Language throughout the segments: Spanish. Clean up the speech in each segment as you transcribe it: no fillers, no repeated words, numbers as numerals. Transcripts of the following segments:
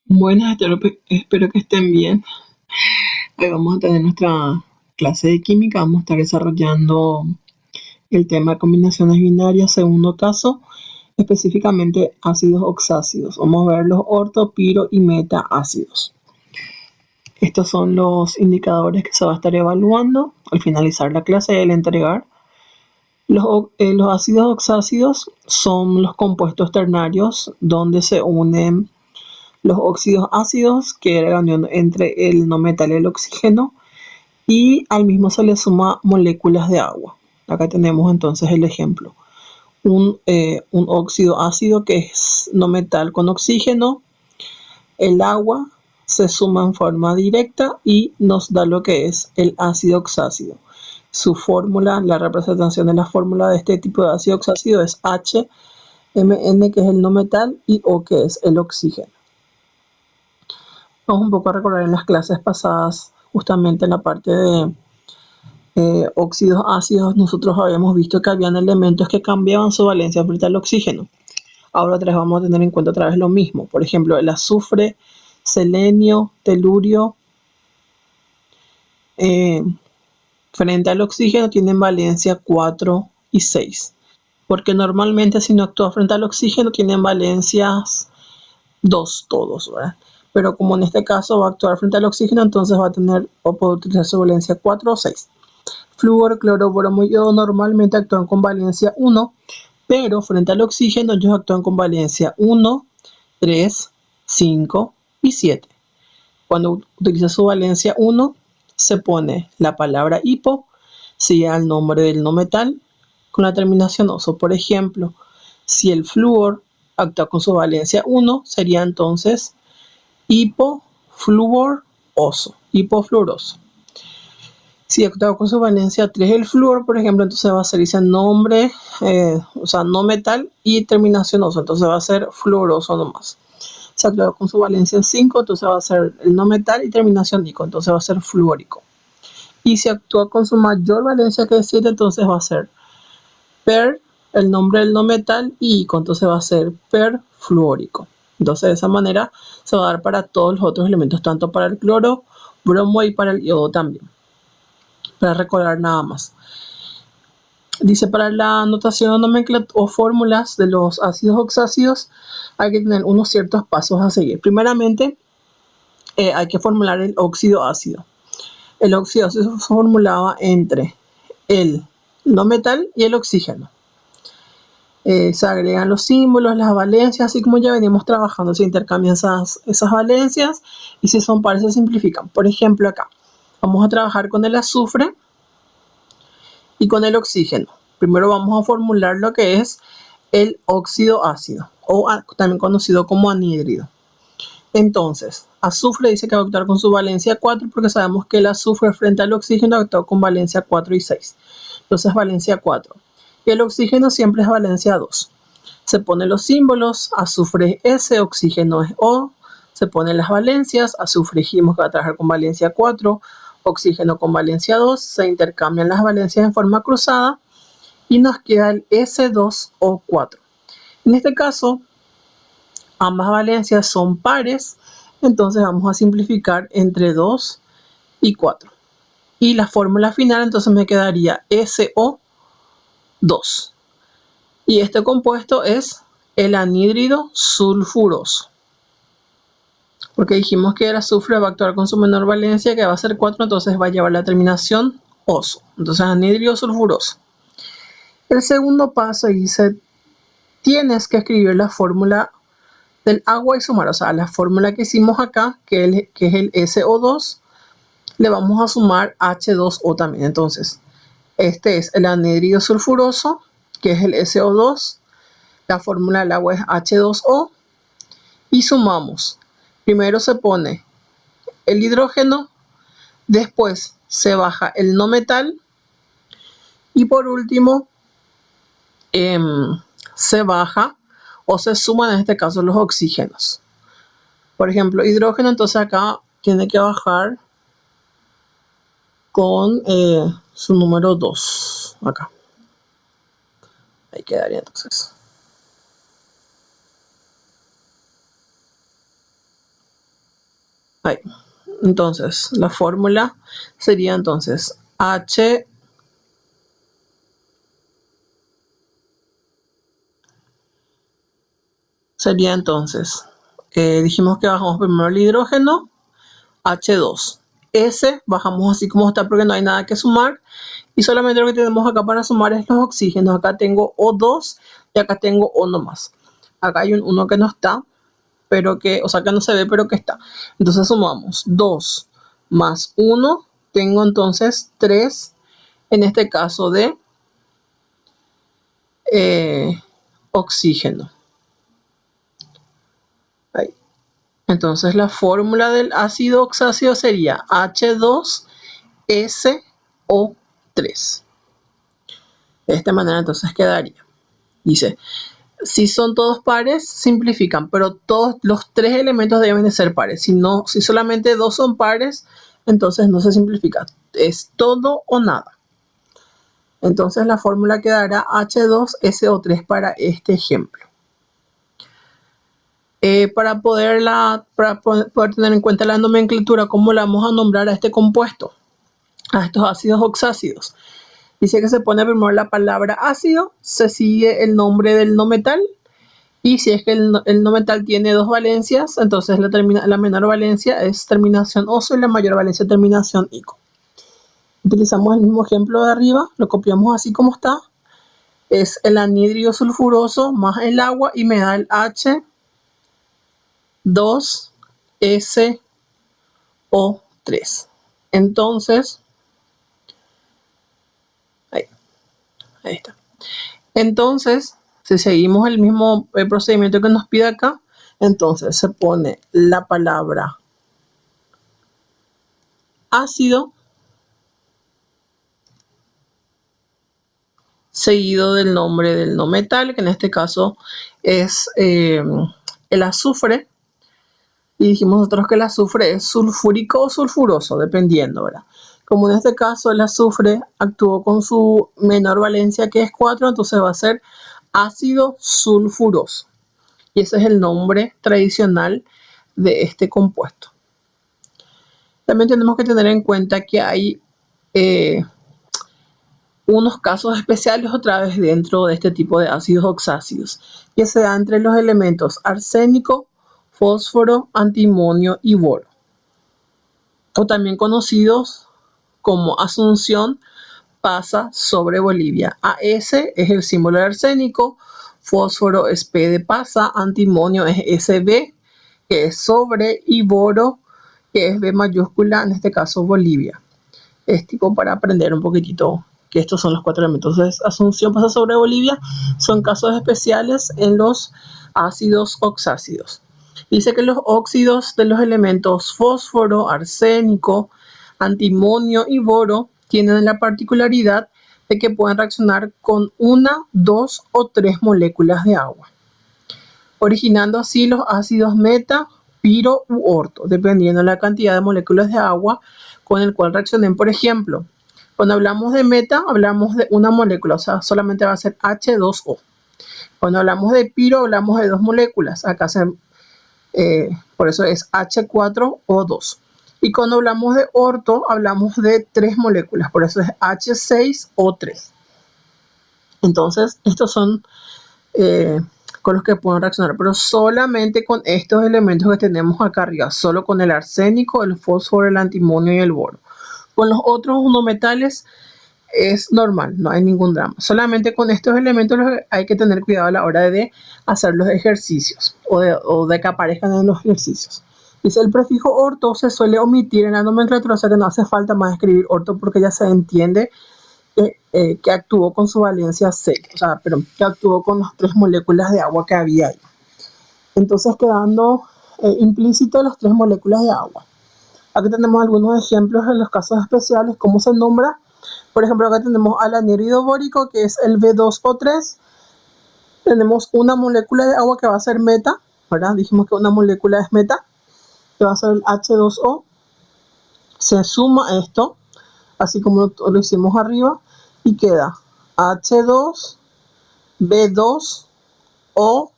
Buenas, espero que estén bien. Hoy vamos a tener nuestra clase de química. Vamos a estar desarrollando el tema de combinaciones binarias, segundo caso, específicamente ácidos oxácidos. Vamos a ver los orto, piro y metaácidos. Estos son los indicadores que se va a estar evaluando al finalizar la clase y al entregar. Los ácidos oxácidos son los compuestos ternarios donde se unen los óxidos ácidos, que era la unión entre el no metal y el oxígeno, y al mismo se le suma moléculas de agua. Acá tenemos entonces el ejemplo. Un óxido ácido que es no metal con oxígeno, el agua se suma en forma directa y nos da lo que es el ácido oxácido. Su fórmula, la representación de la fórmula de este tipo de ácido oxácido es HMN, que es el no metal, y O, que es el oxígeno. Vamos un poco a recordar en las clases pasadas, justamente en la parte de óxidos ácidos, nosotros habíamos visto que habían elementos que cambiaban su valencia frente al oxígeno. Ahora otra vez vamos a tener en cuenta otra vez lo mismo. Por ejemplo, el azufre, selenio, telurio, eh, frente al oxígeno tienen valencia 4 y 6. Porque normalmente si no actúa frente al oxígeno tienen valencias 2 todos, ¿verdad? Pero como en este caso va a actuar frente al oxígeno, entonces va a tener o puede utilizar su valencia 4 o 6. Flúor, cloro, bromo y yodo normalmente actúan con valencia 1, pero frente al oxígeno ellos actúan con valencia 1, 3, 5 y 7. Cuando utiliza su valencia 1, se pone la palabra hipo, sigue al nombre del no metal con la terminación oso. Por ejemplo, si el flúor actúa con su valencia 1, sería entonces hipofluoroso, hipofluoroso. Si actúa con su valencia 3 el flúor, por ejemplo, entonces va a ser ese nombre, o sea, no metal y terminación oso, entonces va a ser fluoroso nomás. Si actúa con su valencia 5, entonces va a ser el no metal y terminación ico, entonces va a ser fluórico. Y si actúa con su mayor valencia que es 7, entonces va a ser per, el nombre del no metal, y ico, entonces va a ser perfluórico. Entonces de esa manera se va a dar para todos los otros elementos, tanto para el cloro, bromo y para el yodo también. Para recordar nada más. Dice, para la anotación o nomenclatura o fórmulas de los ácidos oxácidos hay que tener unos ciertos pasos a seguir. Primeramente, hay que formular el óxido ácido. El óxido ácido se formulaba entre el no metal y el oxígeno. Se agregan los símbolos, las valencias, así como ya venimos trabajando, se intercambian esas valencias y si son pares se simplifican. Por ejemplo, acá vamos a trabajar con el azufre y con el oxígeno. Primero vamos a formular lo que es el óxido ácido, o también conocido como anhídrido. Entonces, azufre dice que va a actuar con su valencia 4 porque sabemos que el azufre frente al oxígeno actúa con valencia 4 y 6. Entonces, valencia 4. Y el oxígeno siempre es valencia 2. Se ponen los símbolos, azufre es S, oxígeno es O. Se ponen las valencias, azufre dijimos que va a trabajar con valencia 4, oxígeno con valencia 2, se intercambian las valencias en forma cruzada y nos queda el S2O4. En este caso, ambas valencias son pares, entonces vamos a simplificar entre 2 y 4. Y la fórmula final entonces me quedaría SO2. Y este compuesto es el anhídrido sulfuroso. Porque dijimos que el azufre va a actuar con su menor valencia, que va a ser 4, entonces va a llevar la terminación oso. Entonces anhídrido sulfuroso. El segundo paso dice, tienes que escribir la fórmula del agua y sumar, o sea, la fórmula que hicimos acá, que es el SO2, le vamos a sumar H2O también. Entonces, este es el anhídrido sulfuroso, que es el SO2, la fórmula del agua es H2O, y sumamos. Primero se pone el hidrógeno, después se baja el no metal, y por último se baja o se suman en este caso los oxígenos. Por ejemplo, hidrógeno, entonces acá tiene que bajar con su número 2. Acá. Ahí quedaría entonces. Ahí. Entonces, la fórmula sería entonces H sería entonces, dijimos que bajamos primero el hidrógeno, H2. S bajamos así como está porque no hay nada que sumar. Y solamente lo que tenemos acá para sumar es los oxígenos. Acá tengo O2 y acá tengo O nomás. Acá hay un 1 que no está, pero que, o sea, que no se ve, pero que está. Entonces sumamos 2 más 1. Tengo entonces 3, en este caso de oxígeno. Ahí. Entonces la fórmula del ácido oxácido sería H2SO3. De esta manera entonces quedaría. Dice, si son todos pares, simplifican, pero todos los tres elementos deben de ser pares. Si solamente dos son pares, entonces no se simplifica. Es todo o nada. Entonces la fórmula quedará H2SO3 para este ejemplo. Para poder tener en cuenta la nomenclatura, ¿cómo le vamos a nombrar a este compuesto? A estos ácidos oxácidos. Dice que se pone primero la palabra ácido, se sigue el nombre del no metal, y si es que el no metal tiene dos valencias, entonces la menor valencia es terminación oso y la mayor valencia terminación ico. Utilizamos el mismo ejemplo de arriba, lo copiamos así como está. Es el anhidrio sulfuroso más el agua y me da el H2SO3. Entonces, ahí está. Entonces, si seguimos el mismo procedimiento que nos pide acá, entonces se pone la palabra ácido seguido del nombre del no metal, que en este caso es el azufre. Y dijimos nosotros que el azufre es sulfúrico o sulfuroso, dependiendo, ¿verdad? Como en este caso el azufre actuó con su menor valencia, que es 4, entonces va a ser ácido sulfuroso. Y ese es el nombre tradicional de este compuesto. También tenemos que tener en cuenta que hay unos casos especiales otra vez dentro de este tipo de ácidos oxácidos, que se da entre los elementos arsénico, fósforo, antimonio y boro, o también conocidos como Asunción pasa sobre Bolivia. AS es el símbolo de arsénico, fósforo es P de pasa, antimonio es SB, que es sobre, y boro, que es B mayúscula, en este caso Bolivia. Es tipo para aprender un poquitito que estos son los 4 elementos. Entonces, Asunción pasa sobre Bolivia, son casos especiales en los ácidos oxácidos. Dice que los óxidos de los elementos fósforo, arsénico, antimonio y boro tienen la particularidad de que pueden reaccionar con 1, 2 o 3 moléculas de agua, originando así los ácidos meta, piro u orto, dependiendo de la cantidad de moléculas de agua con el cual reaccionen. Por ejemplo, cuando hablamos de meta, hablamos de una molécula, o sea, solamente va a ser H2O. Cuando hablamos de piro, hablamos de 2 moléculas. Acá por eso es H4O2. Y cuando hablamos de orto, hablamos de 3 moléculas, por eso es H6O3. Entonces, estos son con los que pueden reaccionar, pero solamente con estos elementos que tenemos acá arriba, solo con el arsénico, el fósforo, el antimonio y el boro. Con los otros no metales es normal, no hay ningún drama. Solamente con estos elementos hay que tener cuidado a la hora de hacer los ejercicios o de que aparezcan en los ejercicios. Dice, el prefijo orto se suele omitir en la nomenclatura, o sea que no hace falta más escribir orto porque ya se entiende que actuó con su valencia 6, o sea, pero que actuó con las 3 moléculas de agua que había ahí. Entonces quedando implícito las 3 moléculas de agua. Aquí tenemos algunos ejemplos en los casos especiales, cómo se nombra. Por ejemplo, acá tenemos al anhídrido bórico, que es el B2O3. Tenemos una molécula de agua que va a ser meta, ¿verdad? Dijimos que una molécula es meta, que va a ser el H2O. Se suma esto, así como lo hicimos arriba, y queda H2, B2, O.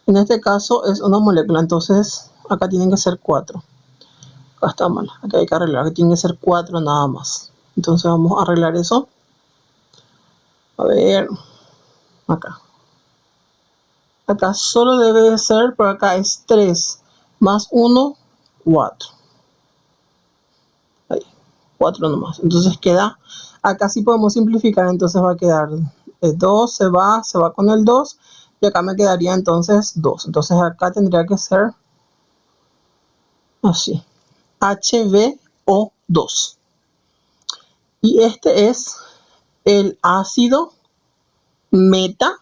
En este caso es una molécula, entonces acá tienen que ser 4. Acá está mal, acá hay que arreglar, que tiene que ser 4 nada más. Entonces vamos a arreglar eso. A ver, acá. Acá solo debe de ser, pero acá es 3 más 1, 4. Ahí, 4 nomás. Entonces queda, acá sí podemos simplificar, entonces va a quedar 2, se va con el 2, y acá me quedaría entonces 2. Entonces acá tendría que ser así, HbO2. Y este es el ácido meta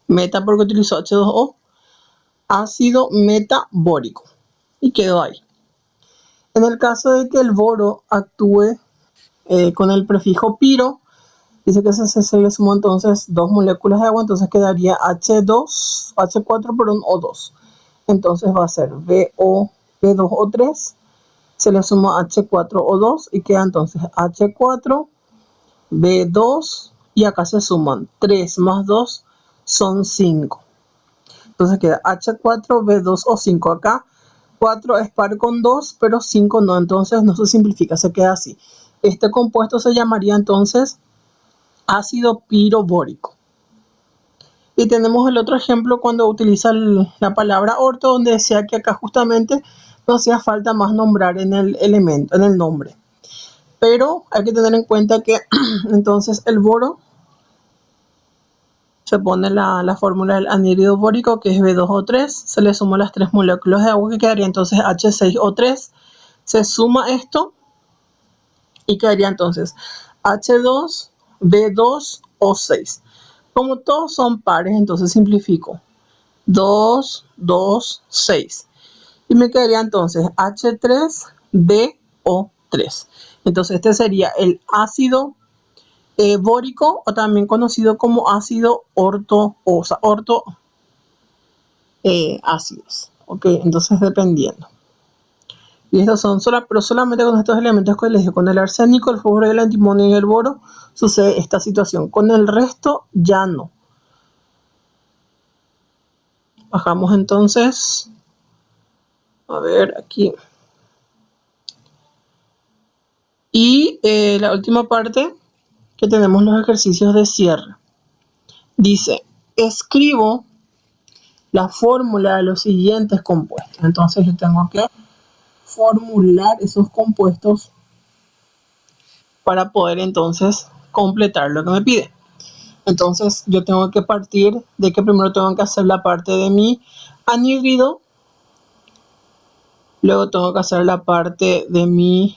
porque utilizó H2O, ácido metabórico. Y quedó ahí. En el caso de que el boro actúe con el prefijo piro, dice que se le sumó entonces 2 moléculas de agua, entonces quedaría H4, perdón, O2. Entonces va a ser B2O3, se le suma H4O2 y queda entonces H4, B2, y acá se suman 3 más 2 son 5. Entonces queda H4B2O5. Acá 4 es par con 2, pero 5 no, entonces no se simplifica, se queda así. Este compuesto se llamaría entonces ácido pirobórico. Y tenemos el otro ejemplo cuando utiliza la palabra orto, donde decía que acá justamente no hacía falta más nombrar en el elemento, en el nombre. Pero hay que tener en cuenta que entonces el boro, se pone la fórmula del anhídrido bórico, que es B2O3, se le suman las 3 moléculas de agua, que quedaría entonces H6O3, se suma esto y quedaría entonces H2B2O6. Como todos son pares, entonces simplifico. 2, 2, 6. Y me quedaría entonces H3BO3. Entonces este sería el ácido bórico, o también conocido como ácido orto ácidos. Ok, entonces dependiendo. Y estos son pero solamente con estos elementos que les dije, con el arsénico, el fósforo, el antimonio y el boro, sucede esta situación. Con el resto ya no. Bajamos entonces. A ver, aquí. Y la última parte, que tenemos los ejercicios de cierre. Dice, escribo la fórmula de los siguientes compuestos. Entonces yo tengo que formular esos compuestos para poder entonces completar lo que me pide. Entonces yo tengo que partir de que primero tengo que hacer la parte de mi anhídrido, luego tengo que hacer la parte de mi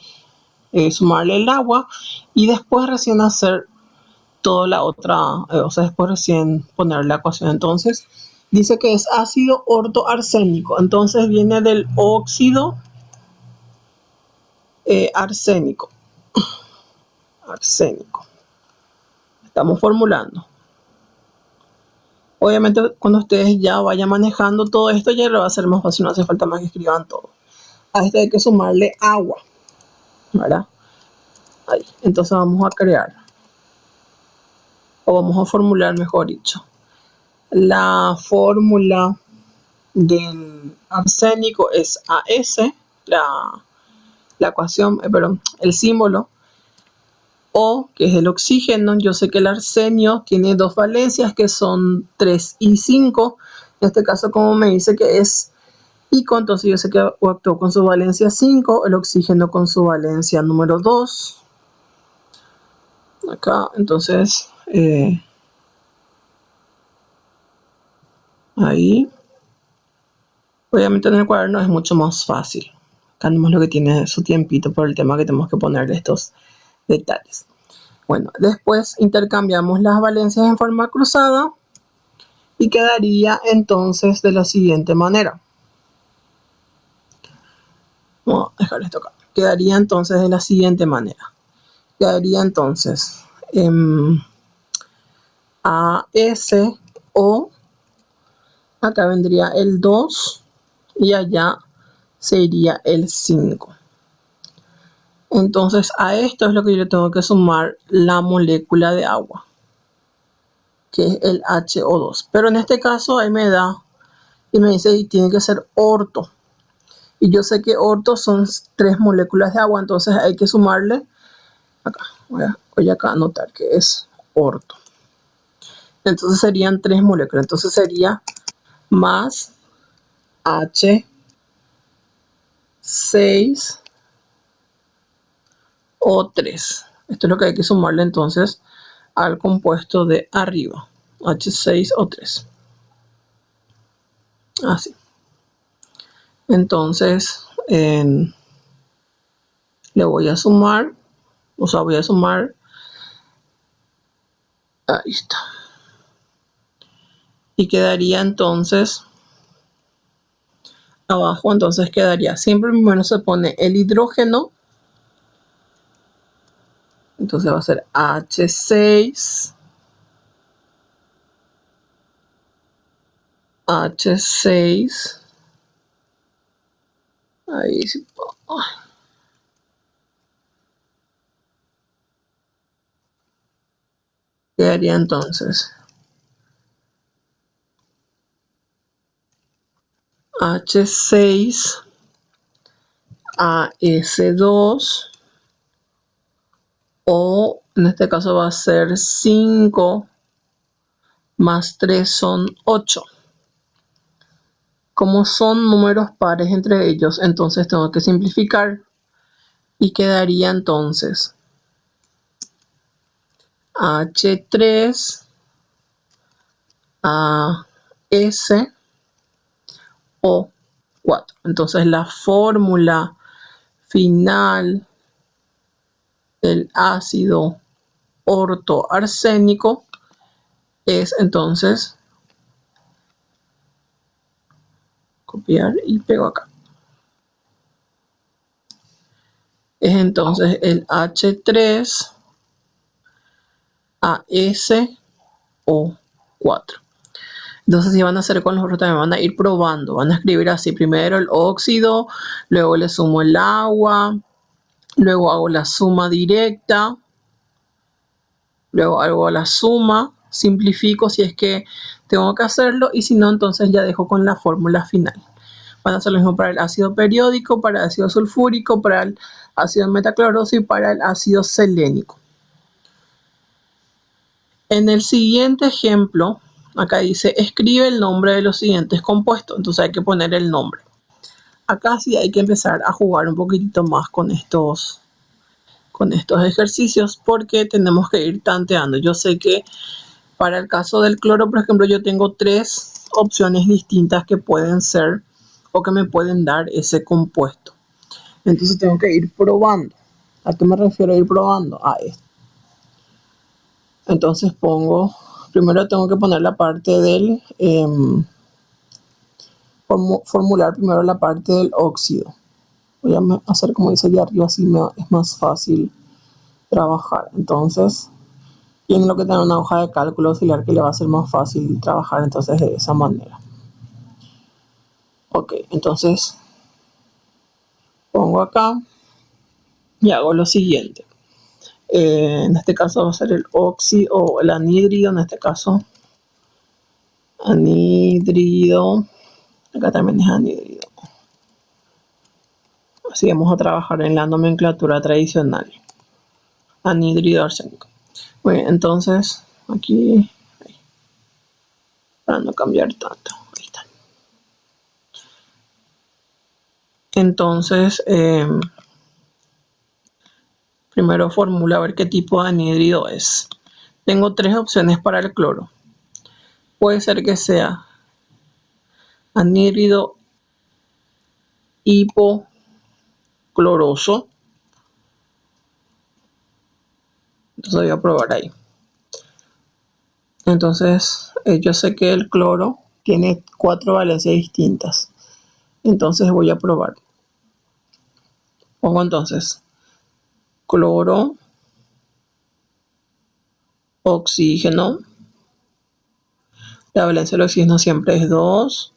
sumarle el agua, y después recién hacer toda la otra, o sea, después recién poner la ecuación. Entonces dice que es ácido ortoarsénico, entonces viene del óxido arsénico. Estamos formulando. Obviamente cuando ustedes ya vayan manejando todo esto, ya lo va a ser más fácil, no hace falta más que escriban todo. A esto hay que sumarle agua, ¿verdad? Ahí. Entonces vamos a crear, o vamos a formular, mejor dicho, la fórmula del arsénico es AS, la ecuación, perdón, el símbolo. O, que es el oxígeno. Yo sé que el arsenio tiene 2 valencias, que son 3 y 5. En este caso, como me dice que es ico, entonces yo sé que actuó con su valencia 5, el oxígeno con su valencia número 2. Acá, entonces, ahí. Obviamente en el cuaderno es mucho más fácil. Acá tenemos lo que tiene su tiempito por el tema que tenemos que ponerle estos detalles. Bueno, después intercambiamos las valencias en forma cruzada y quedaría entonces de la siguiente manera. Vamos a dejar esto acá. Quedaría entonces de la siguiente manera. Quedaría entonces ASO, acá vendría el 2 y allá se iría el 5. Entonces a esto es lo que yo le tengo que sumar la molécula de agua, que es el HO2. Pero en este caso ahí me da y me dice que tiene que ser orto. Y yo sé que orto son 3 moléculas de agua, entonces hay que sumarle, acá, voy acá a anotar que es orto. Entonces serían 3 moléculas, entonces sería más H6O3. Esto es lo que hay que sumarle entonces al compuesto de arriba, H6O3. Así. Entonces, le voy a sumar, voy a sumar, ahí está. Y quedaría entonces, abajo entonces quedaría, siempre primero se pone el hidrógeno, entonces va a ser H6, H6, ahí sí, quedaría entonces H6, AS2, o en este caso va a ser 5 más 3 son 8. Como son números pares entre ellos, entonces tengo que simplificar y quedaría entonces H3 a S o 4. Entonces la fórmula final del ácido ortoarsénico es entonces, copiar y pego acá, es entonces el H3 a S o 4. Entonces, si van a hacer con los otros, también van a ir probando. Van a escribir así: primero el óxido, luego le sumo el agua, luego hago la suma directa, luego hago la suma, simplifico si es que tengo que hacerlo, y si no, entonces ya dejo con la fórmula final. Van a hacer lo mismo para el ácido periódico, para el ácido sulfúrico, para el ácido metacloroso y para el ácido selénico. En el siguiente ejemplo, acá dice, escribe el nombre de los siguientes compuestos. Entonces hay que poner el nombre. Acá sí hay que empezar a jugar un poquitito más con estos ejercicios, porque tenemos que ir tanteando. Yo sé que para el caso del cloro, por ejemplo, yo tengo 3 opciones distintas que pueden ser o que me pueden dar ese compuesto. Entonces tengo que ir probando. ¿A qué me refiero a ir probando? A esto. Entonces primero tengo que poner la parte del, formular primero la parte del óxido. Voy a hacer como dice allá arriba, así es más fácil trabajar. Entonces, tienen lo que tener una hoja de cálculo auxiliar que le va a ser más fácil trabajar entonces de esa manera. Ok, entonces pongo acá y hago lo siguiente. En este caso va a ser el óxido o el anhídrido, en este caso anhídrido, acá también es anhídrido. Así vamos a trabajar en la nomenclatura tradicional, anhídrido arsénico. Muy bien, entonces aquí, para no cambiar tanto, ahí está. Entonces, primero formula a ver qué tipo de anhídrido es. Tengo 3 opciones para el cloro. Puede ser que sea anhídrido hipocloroso. Entonces voy a probar ahí. Entonces, yo sé que el cloro tiene 4 valencias distintas. Entonces voy a probar. Pongo entonces cloro, oxígeno. La valencia del oxígeno siempre es 2.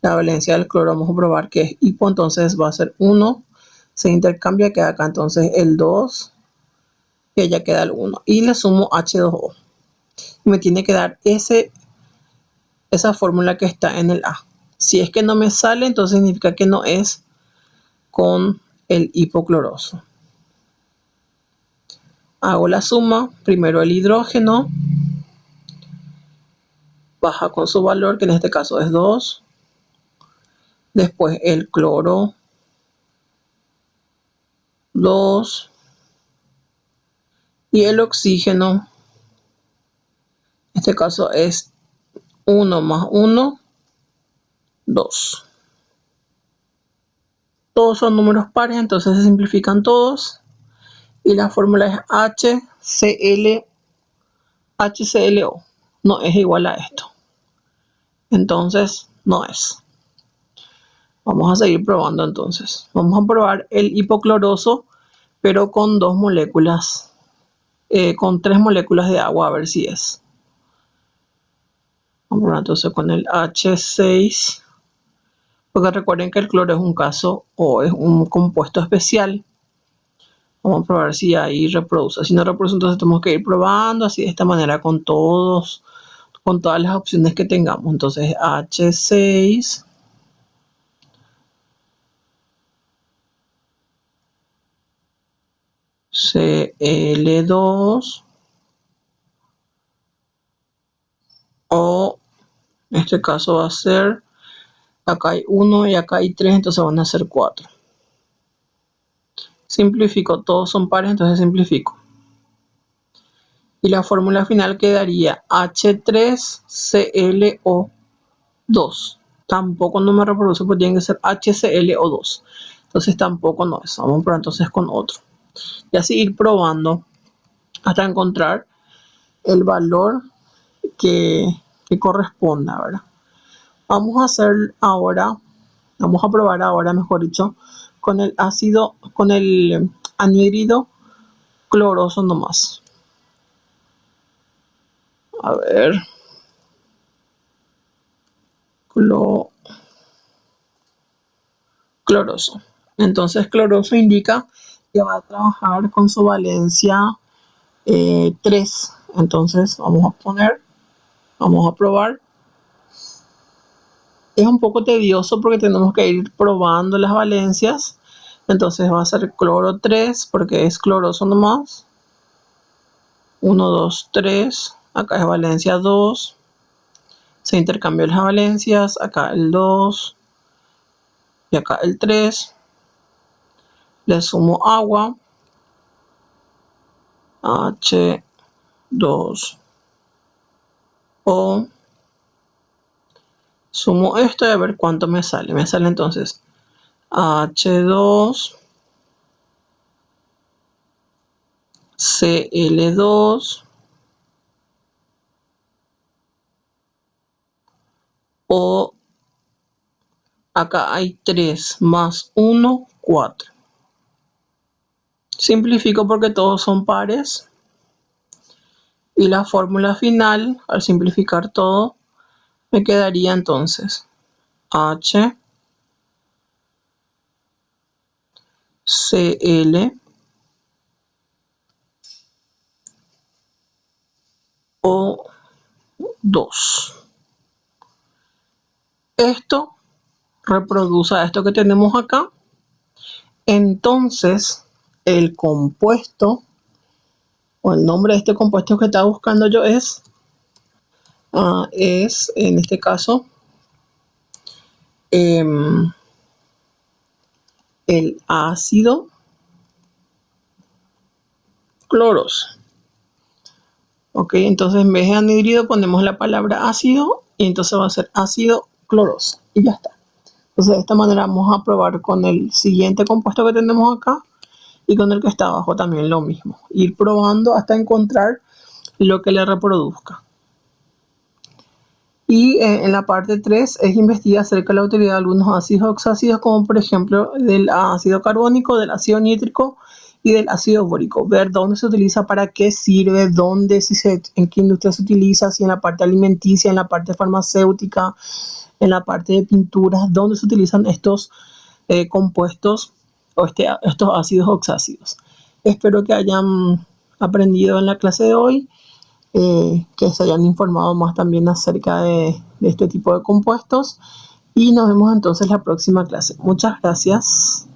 La valencia del cloro vamos a probar que es hipo, entonces va a ser 1. Se intercambia, queda acá entonces el 2, y allá queda el 1. Y le sumo H2O. Me tiene que dar esa fórmula que está en el A. Si es que no me sale, entonces significa que no es con el hipocloroso. Hago la suma, primero el hidrógeno, baja con su valor, que en este caso es 2. Después el cloro, 2. Y el oxígeno, en este caso es 1 más 1, 2. Todos son números pares, entonces se simplifican todos. Y la fórmula es HClO. No es igual a esto. Entonces, no es. Vamos a seguir probando entonces. Vamos a probar el hipocloroso, pero con 2 moléculas, con 3 moléculas de agua, a ver si es. Vamos a probar entonces con el H6, porque recuerden que el cloro es un caso o es un compuesto especial. Vamos a probar si ahí reproduce. Si no reproduce, entonces tenemos que ir probando así de esta manera con todas las opciones que tengamos. Entonces H6, Cl2, o en este caso va a ser, acá hay 1 y acá hay 3, entonces van a ser 4. Simplifico, todos son pares, entonces simplifico. Y la fórmula final quedaría H3ClO2. Tampoco no me reproduce, porque tiene que ser HClO2. Entonces tampoco no es. Vamos a probar entonces con otro. Y así ir probando hasta encontrar el valor que corresponda, ¿verdad? Vamos a probar ahora, mejor dicho, con el anhídrido cloroso nomás. A ver. Cloroso. Entonces, cloroso indica que va a trabajar con su valencia 3. Entonces, vamos a probar. Es un poco tedioso porque tenemos que ir probando las valencias. Entonces va a ser cloro 3 porque es cloroso nomás. 1, 2, 3. Acá es valencia 2. Se intercambian las valencias. Acá el 2. Y acá el 3. Le sumo agua. H2O. Sumo esto y a ver cuánto me sale. Me sale entonces H2, Cl2, O. Acá hay 3 más 1, 4. Simplifico porque todos son pares. Y la fórmula final, al simplificar todo, me quedaría entonces H, Cl, O2. Esto reproduce a esto que tenemos acá. Entonces, el compuesto o el nombre de este compuesto que estaba buscando yo es en este caso el ácido cloroso. Ok, entonces en vez de anhídrido ponemos la palabra ácido y entonces va a ser ácido cloroso y ya está. Entonces de esta manera vamos a probar con el siguiente compuesto que tenemos acá y con el que está abajo también lo mismo. Ir probando hasta encontrar lo que le reproduzca. Y en la parte 3 es investigar acerca de la utilidad de algunos ácidos oxácidos, como por ejemplo del ácido carbónico, del ácido nítrico y del ácido bórico. Ver dónde se utiliza, para qué sirve, en qué industria se utiliza, si en la parte alimenticia, en la parte farmacéutica, en la parte de pinturas, dónde se utilizan estos compuestos o estos ácidos oxácidos. Espero que hayan aprendido en la clase de hoy. Que se hayan informado más también acerca de este tipo de compuestos y nos vemos entonces la próxima clase. Muchas gracias.